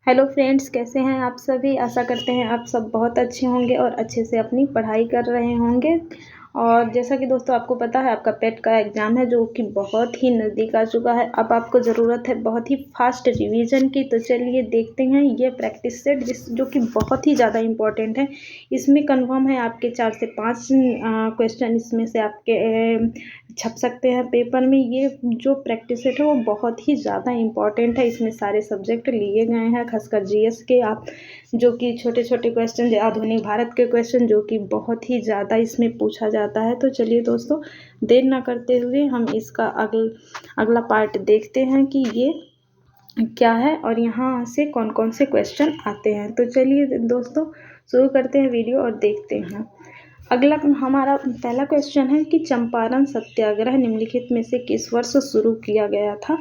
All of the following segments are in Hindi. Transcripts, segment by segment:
हेलो फ्रेंड्स, कैसे हैं आप सभी। आशा करते हैं आप सब बहुत अच्छे होंगे और अच्छे से अपनी पढ़ाई कर रहे होंगे। और जैसा कि दोस्तों आपको पता है, आपका पेट का एग्ज़ाम है जो कि बहुत ही नज़दीक आ चुका है। अब आपको ज़रूरत है बहुत ही फास्ट रिवीजन की। तो चलिए देखते हैं ये प्रैक्टिस सेट जो कि बहुत ही ज़्यादा इम्पोर्टेंट है। इसमें कन्फर्म है आपके 4 से 5 क्वेश्चन इसमें से आपके छप सकते हैं पेपर में। ये जो प्रैक्टिस सेट है वो बहुत ही ज़्यादा इम्पॉर्टेंट है। इसमें सारे सब्जेक्ट लिए गए हैं, खासकर जीएस के आप जो कि छोटे छोटे क्वेश्चन, आधुनिक भारत के क्वेश्चन जो कि बहुत ही ज़्यादा इसमें पूछा जाता है। तो चलिए दोस्तों, देर ना करते हुए हम इसका अगला पार्ट देखते हैं कि ये क्या है और यहाँ से कौन कौन से क्वेश्चन आते हैं। तो चलिए दोस्तों, शुरू करते हैं वीडियो और देखते हैं। अगला हमारा पहला क्वेश्चन है कि चंपारण सत्याग्रह निम्नलिखित में से किस वर्ष शुरू किया गया था।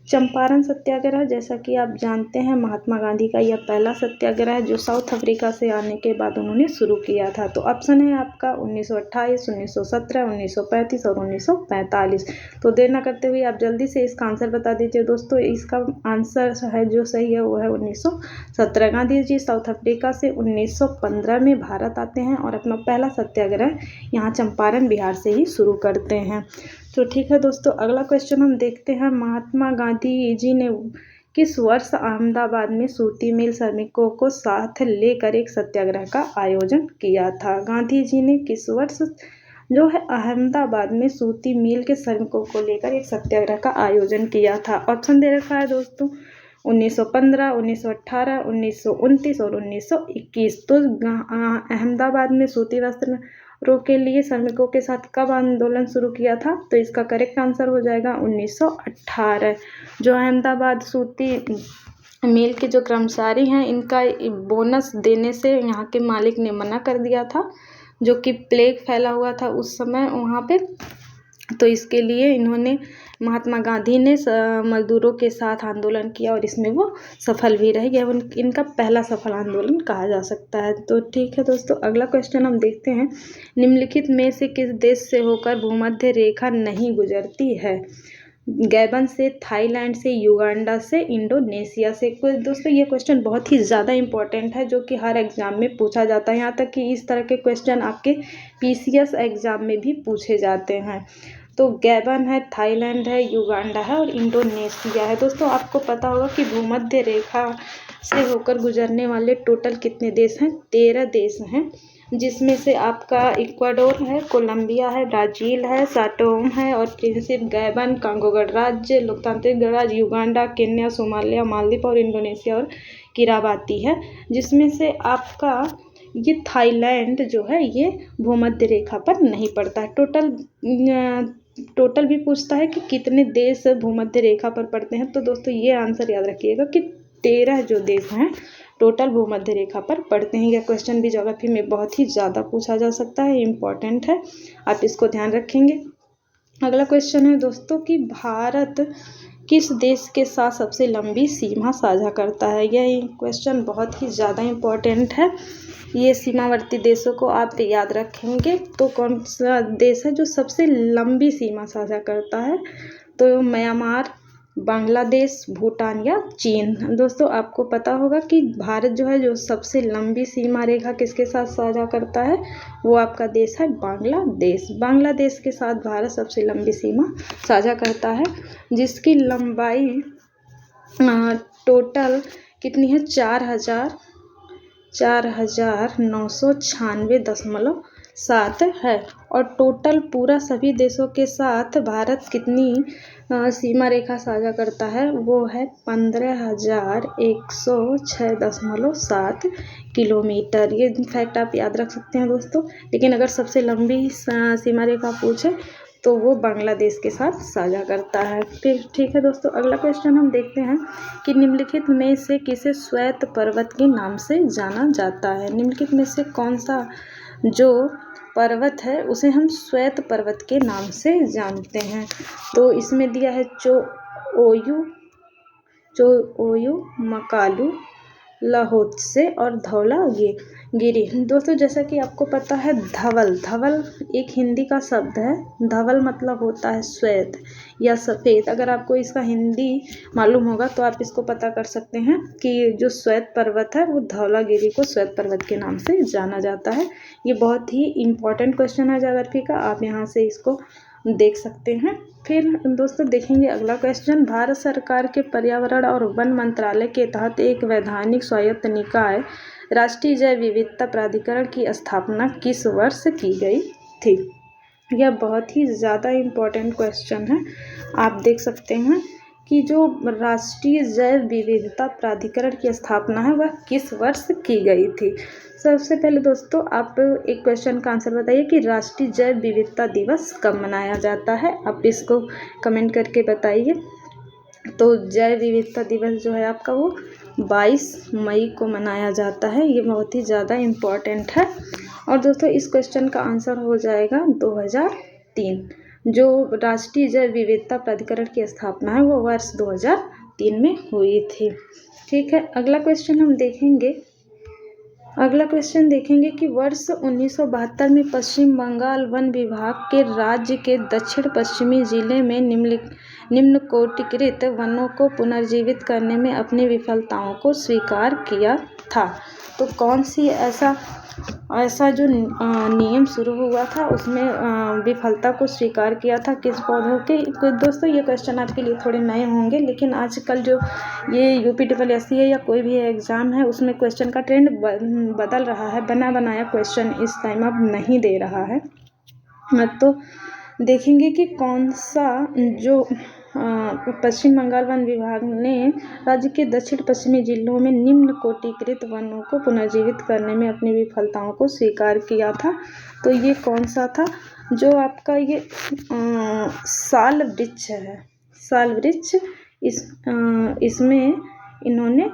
चंपारण सत्याग्रह, जैसा कि आप जानते हैं, महात्मा गांधी का यह पहला सत्याग्रह है जो साउथ अफ्रीका से आने के बाद उन्होंने शुरू किया था। तो ऑप्शन है आपका 1928, 1917, 1935 और 1945। तो देर न करते हुए आप जल्दी से इसका आंसर बता दीजिए दोस्तों। इसका आंसर है जो सही है वो है 1917। गांधी जी साउथ अफ्रीका से 1915 में भारत आते हैं और अपना पहला सत्याग्रह यहाँ चंपारण बिहार से ही शुरू करते हैं। तो ठीक है दोस्तों, अगला क्वेश्चन हम देखते हैं। महात्मा गांधी जी ने किस वर्ष अहमदाबाद में सूती मिल श्रमिकों को साथ लेकर एक सत्याग्रह का आयोजन किया था। गांधी जी ने किस वर्ष जो है अहमदाबाद में सूती मिल के श्रमिकों को लेकर एक सत्याग्रह का आयोजन किया था। ऑप्शन दे रखा है दोस्तों 1915, 1918, 1929 और 1921। तो अहमदाबाद में सूती वस्त्र के लिए श्रमिकों के साथ कब आंदोलन शुरू किया था। तो इसका करेक्ट आंसर हो जाएगा 1918। जो अहमदाबाद सूती मिल के जो कर्मचारी हैं, इनका बोनस देने से यहाँ के मालिक ने मना कर दिया था, जो कि प्लेग फैला हुआ था उस समय वहाँ पे। तो इसके लिए इन्होंने महात्मा गांधी ने मजदूरों के साथ आंदोलन किया और इसमें वो सफल भी रहे। यह इनका पहला सफल आंदोलन कहा जा सकता है। तो ठीक है दोस्तों, अगला क्वेश्चन हम देखते हैं। निम्नलिखित में से किस देश से होकर भूमध्य रेखा नहीं गुजरती है। गैबन से, थाईलैंड से, युगांडा से, इंडोनेशिया से। कुछ दोस्तों ये क्वेश्चन बहुत ही ज़्यादा इंपॉर्टेंट है जो कि हर एग्ज़ाम में पूछा जाता है। यहाँ तक कि इस तरह के क्वेश्चन आपके पीसीएस एग्ज़ाम में भी पूछे जाते हैं। तो गैबन है, थाईलैंड है, युगांडा है और इंडोनेशिया है। दोस्तों आपको पता होगा कि भूमध्य रेखा से होकर गुजरने वाले टोटल कितने देश हैं। 13 देश हैं, जिसमें से आपका इक्वाडोर है, कोलंबिया है, ब्राज़ील है, साटोम है और प्रिंसिप, गैबन, कांगो गणराज्य, लोकतांत्रिक गणराज्य, युगांडा, केन्या, सोमालिया, मालदीव और इंडोनेशिया और किराबाती है। जिसमें से आपका ये थाईलैंड जो है ये भूमध्य रेखा पर नहीं पड़ता है। टोटल भी पूछता है कि कितने देश भूमध्य रेखा पर पड़ते हैं। तो दोस्तों ये आंसर याद रखिएगा कि 13 जो देश हैं टोटल भूमध्य रेखा पर पड़ते हैं। यह क्वेश्चन भी ज्योग्राफी में बहुत ही ज़्यादा पूछा जा सकता है, इम्पॉर्टेंट है, आप इसको ध्यान रखेंगे। अगला क्वेश्चन है दोस्तों कि भारत किस देश के साथ सबसे लंबी सीमा साझा करता है। यह क्वेश्चन बहुत ही ज़्यादा इम्पॉर्टेंट है। ये सीमावर्ती देशों को आप याद रखेंगे। तो कौन सा देश है जो सबसे लंबी सीमा साझा करता है। तो म्यांमार, बांग्लादेश, भूटान या चीन। दोस्तों आपको पता होगा कि भारत जो है जो सबसे लंबी सीमा रेखा किसके साथ साझा करता है, वो आपका देश है बांग्लादेश। बांग्लादेश के साथ भारत सबसे लंबी सीमा साझा करता है, जिसकी लंबाई टोटल कितनी है 4,996.7 है। और टोटल पूरा सभी देशों के साथ भारत कितनी सीमा रेखा साझा करता है, वो है 15,106.7 किलोमीटर। ये फैक्ट आप याद रख सकते हैं दोस्तों। लेकिन अगर सबसे लंबी सीमा रेखा पूछे तो वो बांग्लादेश के साथ साझा करता है। फिर ठीक है दोस्तों, अगला क्वेश्चन हम देखते हैं कि निम्नलिखित में से किसे श्वेत पर्वत के नाम से जाना जाता है। निम्नलिखित में से कौन सा जो पर्वत है उसे हम श्वेत पर्वत के नाम से जानते हैं। तो इसमें दिया है चो ओयू, मकालू, लाहोत्से और धौलागिरी। दोस्तों जैसा कि आपको पता है धवल, धवल एक हिंदी का शब्द है। धवल मतलब होता है श्वेत या सफ़ेद। अगर आपको इसका हिंदी मालूम होगा तो आप इसको पता कर सकते हैं कि जो श्वेत पर्वत है वो धौलागिरी को श्वेत पर्वत के नाम से जाना जाता है। ये बहुत ही इम्पोर्टेंट क्वेश्चन है ज्योग्राफी का, आप यहाँ से इसको देख सकते हैं। फिर दोस्तों देखेंगे अगला क्वेश्चन, भारत सरकार के पर्यावरण और वन मंत्रालय के तहत एक वैधानिक स्वायत्त निकाय राष्ट्रीय जैव विविधता प्राधिकरण की स्थापना किस वर्ष की गई थी? यह बहुत ही ज़्यादा इम्पोर्टेंट क्वेश्चन है। आप देख सकते हैं कि जो राष्ट्रीय जैव विविधता प्राधिकरण की स्थापना है वह किस वर्ष की गई थी। सबसे पहले दोस्तों आप एक क्वेश्चन का आंसर बताइए कि राष्ट्रीय जैव विविधता दिवस कब मनाया जाता है। आप इसको कमेंट करके बताइए। तो जैव विविधता दिवस जो है आपका वो 22 मई को मनाया जाता है। ये बहुत ही ज़्यादा इम्पोर्टेंट है। और दोस्तों इस क्वेश्चन का आंसर हो जाएगा 2003। जो राष्ट्रीय जैव विविधता प्राधिकरण की स्थापना है वो वर्ष 2003 में हुई थी। ठीक है, अगला क्वेश्चन हम देखेंगे। अगला क्वेश्चन देखेंगे कि वर्ष 1972 में पश्चिम बंगाल वन विभाग के राज्य के दक्षिण पश्चिमी जिले में निम्न कोटिकृत वनों को पुनर्जीवित करने में अपनी विफलताओं को स्वीकार किया था। तो कौन सी ऐसा जो नियम शुरू हुआ था उसमें विफलता को स्वीकार किया था किस पौधों के? दोस्तों ये क्वेश्चन आपके लिए थोड़े नए होंगे, लेकिन आजकल जो ये UPSSC है या कोई भी एग्ज़ाम है उसमें क्वेश्चन का ट्रेंड बदल रहा है। बना बनाया क्वेश्चन इस टाइम अब नहीं दे रहा है। तो देखेंगे कि कौन सा जो पश्चिम बंगाल वन विभाग ने राज्य के दक्षिण पश्चिमी जिलों में निम्न कोटिकृत वनों को पुनर्जीवित करने में अपनी विफलताओं को स्वीकार किया था। तो ये कौन सा था? जो आपका ये साल वृक्ष है, साल वृक्ष। इसमें इन्होंने,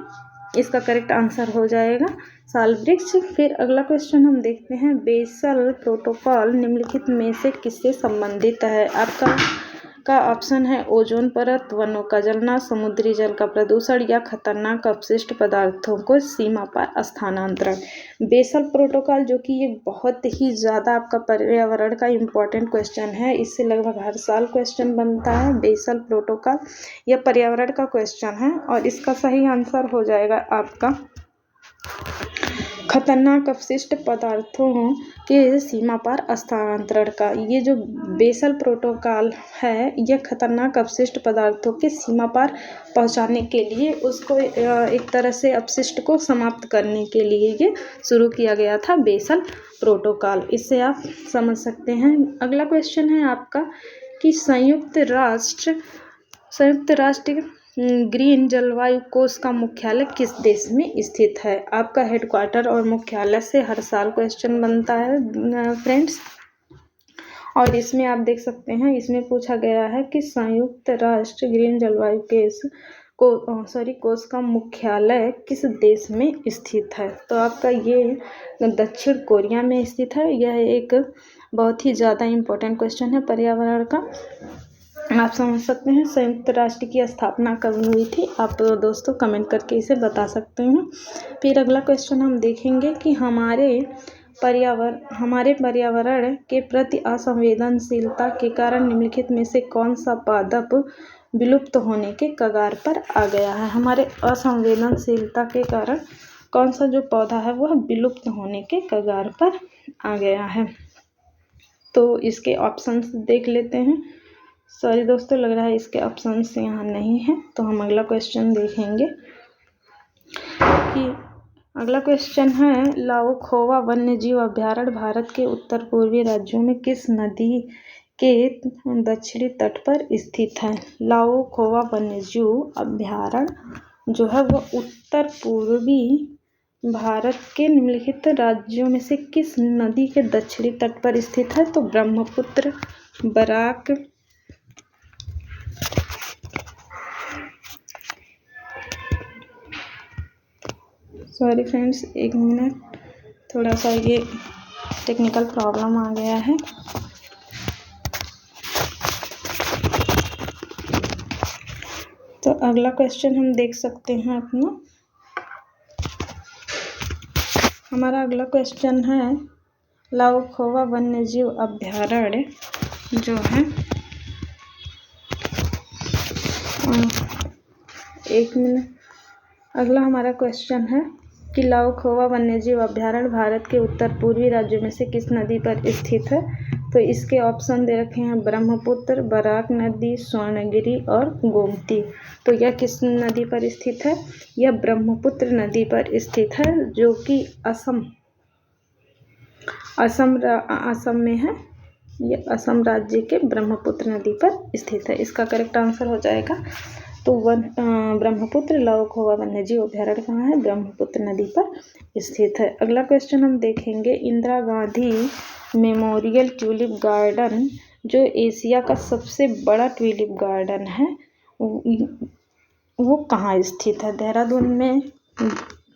इसका करेक्ट आंसर हो जाएगा साल वृक्ष। फिर अगला क्वेश्चन हम देखते हैं, बेसल प्रोटोकॉल निम्नलिखित में से किससे संबंधित है? आपका ऑप्शन है ओजोन परत, वनों का जलना, समुद्री जल का प्रदूषण या खतरनाक अपशिष्ट पदार्थों को सीमा पार स्थानांतरण। बेसल प्रोटोकॉल जो कि ये बहुत ही ज़्यादा आपका पर्यावरण का इम्पोर्टेंट क्वेश्चन है, इससे लगभग हर साल क्वेश्चन बनता है। बेसल प्रोटोकॉल यह पर्यावरण का क्वेश्चन है और इसका सही आंसर हो जाएगा आपका खतरनाक अपशिष्ट पदार्थों के सीमा पार स्थानांतरण का। ये जो बेसल प्रोटोकॉल है यह खतरनाक अपशिष्ट पदार्थों के सीमा पार पहुंचाने के लिए, उसको एक तरह से अपशिष्ट को समाप्त करने के लिए ये शुरू किया गया था बेसल प्रोटोकॉल। इससे आप समझ सकते हैं। अगला क्वेश्चन है आपका कि संयुक्त राष्ट्र ग्रीन जलवायु कोष का मुख्यालय किस देश में स्थित है? आपका हेडक्वार्टर और मुख्यालय से हर साल क्वेश्चन बनता है फ्रेंड्स। और इसमें आप देख सकते हैं, इसमें पूछा गया है कि संयुक्त राष्ट्र ग्रीन जलवायु कोष का मुख्यालय किस देश में स्थित है? तो आपका ये दक्षिण कोरिया में स्थित है। यह एक बहुत ही ज़्यादा इम्पोर्टेंट क्वेश्चन है पर्यावरण का। आप समझ सकते हैं संयुक्त राष्ट्र की स्थापना कब हुई थी? आप दोस्तों कमेंट करके इसे बता सकते हैं। फिर अगला क्वेश्चन हम देखेंगे कि हमारे पर्यावरण के प्रति असंवेदनशीलता के कारण निम्नलिखित में से कौन सा पादप विलुप्त होने के कगार पर आ गया है? हमारे असंवेदनशीलता के कारण कौन सा जो पौधा है वह विलुप्त होने के कगार पर आ गया है? तो इसके ऑप्शंस देख लेते हैं। सॉरी दोस्तों, लग रहा है इसके ऑप्शंस यहाँ नहीं है। तो हम अगला क्वेश्चन देखेंगे कि अगला क्वेश्चन है, लाओ खोवा वन्यजीव अभयारण्य भारत के उत्तर पूर्वी राज्यों में किस नदी के दक्षिणी तट पर स्थित है? लाओ खोवा वन्यजीव अभयारण्य जो है वो उत्तर पूर्वी भारत के निम्नलिखित राज्यों में से किस नदी के दक्षिणी तट पर स्थित है? तो ब्रह्मपुत्र, बराक, सॉरी फ्रेंड्स, एक मिनट, थोड़ा सा ये टेक्निकल प्रॉब्लम आ गया है। तो अगला क्वेश्चन हम देख सकते हैं अपना हमारा अगला क्वेश्चन है लाउखोवा वन्यजीव अभ्यारण्य जो है, एक मिनट, अगला हमारा क्वेश्चन है कि लाउखोवा वन्यजीव अभ्यारण्य भारत के उत्तर पूर्वी राज्यों में से किस नदी पर स्थित है। तो इसके ऑप्शन दे रखे हैं ब्रह्मपुत्र, बराक नदी, स्वर्णगिरी और गोमती। तो यह किस नदी पर स्थित है? यह ब्रह्मपुत्र नदी पर स्थित है, जो कि असम में है। यह असम राज्य के ब्रह्मपुत्र नदी पर स्थित है। इसका करेक्ट आंसर हो जाएगा तो ब्रह्मपुत्र लाउखोवा वन्यजीव अभ्यारण्य कहाँ है? ब्रह्मपुत्र नदी पर स्थित है। अगला क्वेश्चन हम देखेंगे, Indira Gandhi memorial tulip garden जो एशिया का सबसे बड़ा ट्यूलिप गार्डन है वो कहाँ स्थित है? देहरादून में,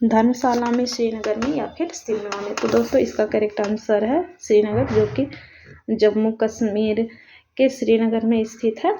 धर्मशाला में, श्रीनगर में या फिर शिमला में? तो दोस्तों इसका करेक्ट आंसर है श्रीनगर, जो कि जम्मू कश्मीर के श्रीनगर में स्थित है।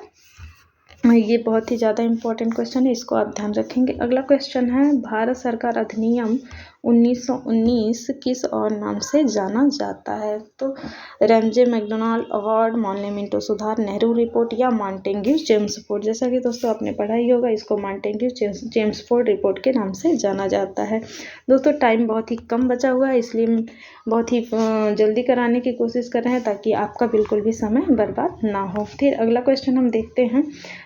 ये बहुत ही ज़्यादा इम्पोर्टेंट क्वेश्चन है, इसको आप ध्यान रखेंगे। अगला क्वेश्चन है, भारत सरकार अधिनियम 1919 किस और नाम से जाना जाता है? तो रैमजे मैकडॉनल्ड अवार्ड, मॉन्यूमेंटो सुधार, नेहरू रिपोर्ट या मॉन्टेग्यू चेम्सफोर्ड। जैसा कि दोस्तों आपने पढ़ा ही होगा, इसको मॉन्टेग्यू चेम्सफोर्ड रिपोर्ट के नाम से जाना जाता है। दोस्तों टाइम बहुत ही कम बचा हुआ है, इसलिए बहुत ही जल्दी कराने की कोशिश कर रहे हैं ताकि आपका बिल्कुल भी समय बर्बाद ना हो। फिर अगला क्वेश्चन हम देखते हैं,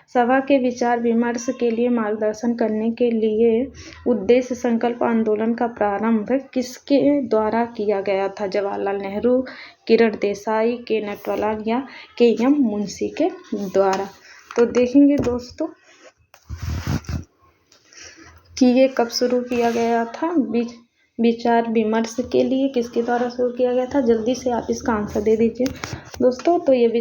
सभा के विचार विमर्श के लिए मार्गदर्शन करने के लिए उद्देश्य संकल्प आंदोलन का प्रारंभ किसके द्वारा किया गया था? जवाहरलाल नेहरू, किरण देसाई, के नटवरलाल या के एम मुंशी के द्वारा? तो देखेंगे दोस्तों कि ये कब शुरू किया गया था। विचार विमर्श के लिए किसके द्वारा शुरू किया गया था? जल्दी से आप इसका आंसर दे दीजिए दोस्तों। तो ये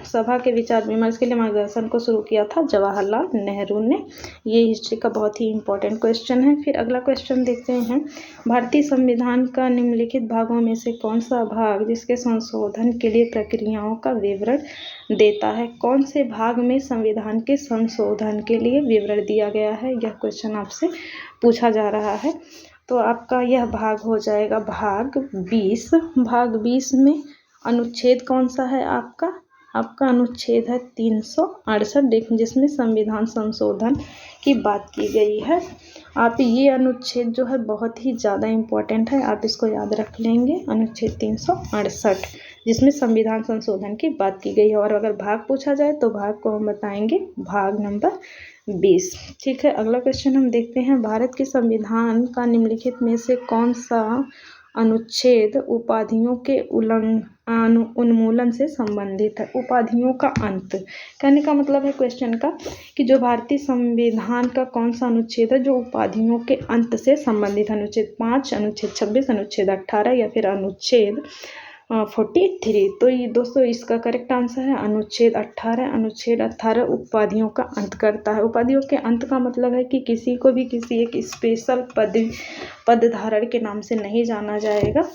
सभा के विचार विमर्श के लिए मार्गदर्शन को शुरू किया था जवाहरलाल नेहरू ने। ये हिस्ट्री का बहुत ही इंपॉर्टेंट क्वेश्चन है। फिर अगला क्वेश्चन देखते हैं, भारतीय संविधान का निम्नलिखित भागों में से कौन सा भाग जिसके संशोधन के लिए प्रक्रियाओं का विवरण देता है? कौन से भाग में संविधान के संशोधन के लिए विवरण दिया गया है? यह क्वेश्चन आपसे पूछा जा रहा है। तो आपका यह भाग हो जाएगा भाग 20। भाग 20 में अनुच्छेद कौन सा है आपका? आपका अनुच्छेद है 368, जिसमें संविधान संशोधन की बात की गई है। आप ये अनुच्छेद जो है बहुत ही ज़्यादा इम्पोर्टेंट है, आप इसको याद रख लेंगे। अनुच्छेद 368 जिसमें संविधान संशोधन की बात की गई है। और अगर भाग पूछा जाए तो भाग को हम बताएंगे भाग नंबर 20। ठीक है, अगला क्वेश्चन हम देखते हैं, भारत के संविधान का निम्नलिखित में से कौन सा अनुच्छेद उपाधियों के उन्मूलन से संबंधित है? उपाधियों का अंत कहने का मतलब है क्वेश्चन का कि जो भारतीय संविधान का कौन सा अनुच्छेद है जो उपाधियों के अंत से संबंधित है? अनुच्छेद 5, अनुच्छेद 26, अनुच्छेद 18 या फिर अनुच्छेद 43? तो ये दोस्तों इसका करेक्ट आंसर है अनुच्छेद 18। अनुच्छेद 18 उपाधियों का अंत करता है। उपाधियों के अंत का मतलब है कि किसी को भी किसी एक स्पेशल पद धारण के नाम से नहीं जाना जाएगा,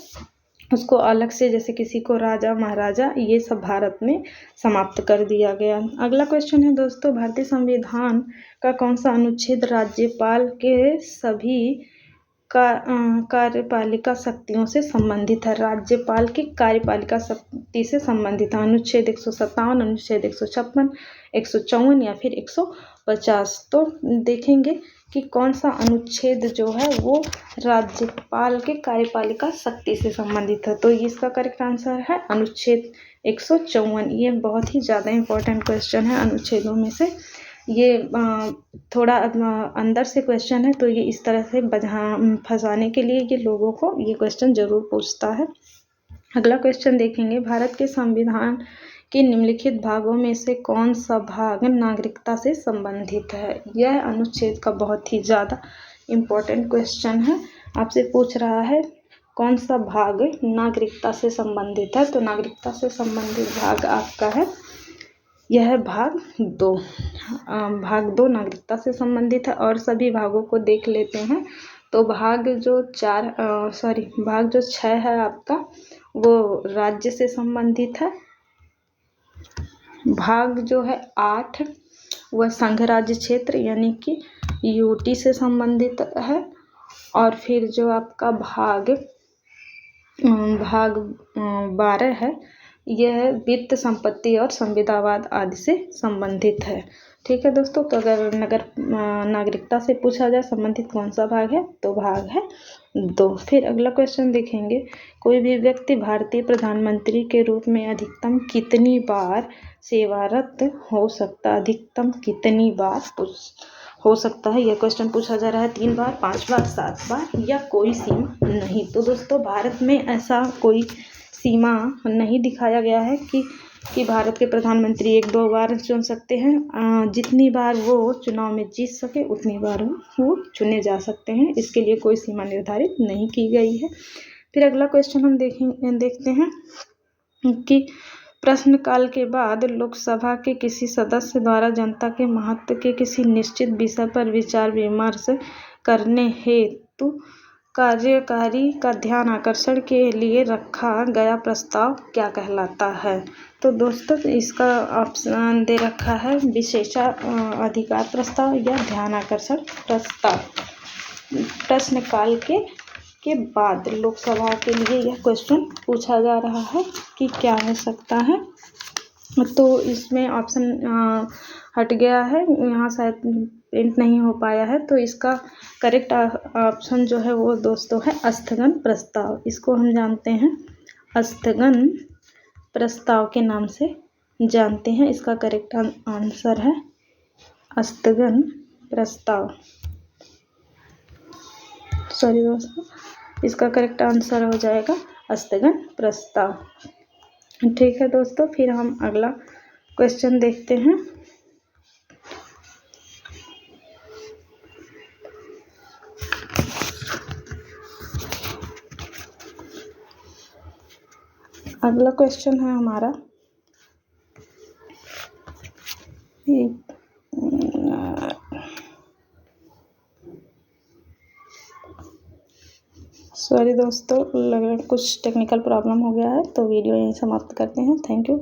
उसको अलग से, जैसे किसी को राजा महाराजा, ये सब भारत में समाप्त कर दिया गया। अगला क्वेश्चन है दोस्तों, भारतीय संविधान का कौन सा अनुच्छेद राज्यपाल के सभी कार्यपालिका शक्तियों से संबंधित है? राज्यपाल की कार्यपालिका शक्ति से संबंधित है। अनुच्छेद 157, अनुच्छेद 156, 154 या फिर 150? तो देखेंगे कि कौन सा अनुच्छेद जो है वो राज्यपाल के कार्यपालिका शक्ति से संबंधित है। तो इसका करेक्ट आंसर है अनुच्छेद 154। ये बहुत ही ज़्यादा इम्पोर्टेंट क्वेश्चन है अनुच्छेदों में से। ये थोड़ा अंदर से क्वेश्चन है, तो ये इस तरह से फंसाने के लिए ये लोगों को ये क्वेश्चन जरूर पूछता है। अगला क्वेश्चन देखेंगे, भारत के संविधान के निम्नलिखित भागों में से कौन सा भाग नागरिकता से संबंधित है? यह अनुच्छेद का बहुत ही ज़्यादा इम्पोर्टेंट क्वेश्चन है। आपसे पूछ रहा है कौन सा भाग नागरिकता से संबंधित है। तो नागरिकता से संबंधित भाग आपका है, यह भाग 2। भाग 2 नागरिकता से संबंधित है। और सभी भागों को देख लेते हैं। तो भाग जो 6 है आपका, वो राज्य से संबंधित है। भाग जो है 8 वह संघ राज्य क्षेत्र यानी कि यूटी से संबंधित है। और फिर जो आपका भाग भाग 12 है, यह वित्त, संपत्ति और संविदावाद आदि से संबंधित है। ठीक है दोस्तों, तो अगर नागरिकता से पूछा जाए संबंधित कौन सा भाग है, तो भाग है 2। फिर अगला क्वेश्चन देखेंगे, कोई भी व्यक्ति भारतीय प्रधानमंत्री के रूप में अधिकतम कितनी बार सेवारत हो सकता, अधिकतम कितनी बार हो सकता है, यह क्वेश्चन पूछा जा रहा है। 3 बार, 5 बार, 7 बार या कोई सीमा नहीं। तो दोस्तों भारत में ऐसा कोई सीमा नहीं दिखाया गया है कि भारत के प्रधानमंत्री 1-2 बार चुन सकते हैं। जितनी बार वो चुनाव में जीत सके उतनी बार वो चुने जा सकते हैं, इसके लिए कोई सीमा निर्धारित नहीं की गई है। फिर अगला क्वेश्चन हम देखते हैं कि प्रश्नकाल के बाद लोकसभा के किसी सदस्य द्वारा जनता के महत्व के किसी निश्चित विषय पर विचार विमर्श करने हेतु कार्यकारी का ध्यान आकर्षण के लिए रखा गया प्रस्ताव क्या कहलाता है। तो दोस्तों इसका ऑप्शन दे रखा है विशेषाधिकार प्रस्ताव या ध्यान आकर्षण प्रस्ताव। प्रश्नकाल के बाद लोकसभा के लिए यह क्वेश्चन पूछा जा रहा है कि क्या हो सकता है। तो इसमें ऑप्शन हट गया है, यहाँ शायद प्रिंट नहीं हो पाया है, तो इसका करेक्ट ऑप्शन जो है वो दोस्तों है स्थगन प्रस्ताव। इसको हम जानते हैं स्थगन प्रस्ताव के नाम से जानते हैं। इसका करेक्ट आंसर है स्थगन प्रस्ताव। सॉरी दोस्तों, इसका करेक्ट आंसर हो जाएगा स्थगन प्रस्ताव। ठीक है दोस्तों, फिर हम अगला क्वेश्चन देखते हैं। अगला क्वेश्चन है हमारा सॉरी दोस्तों, लग रहा है कुछ टेक्निकल प्रॉब्लम हो गया है, तो वीडियो यहीं समाप्त करते हैं। Thank you.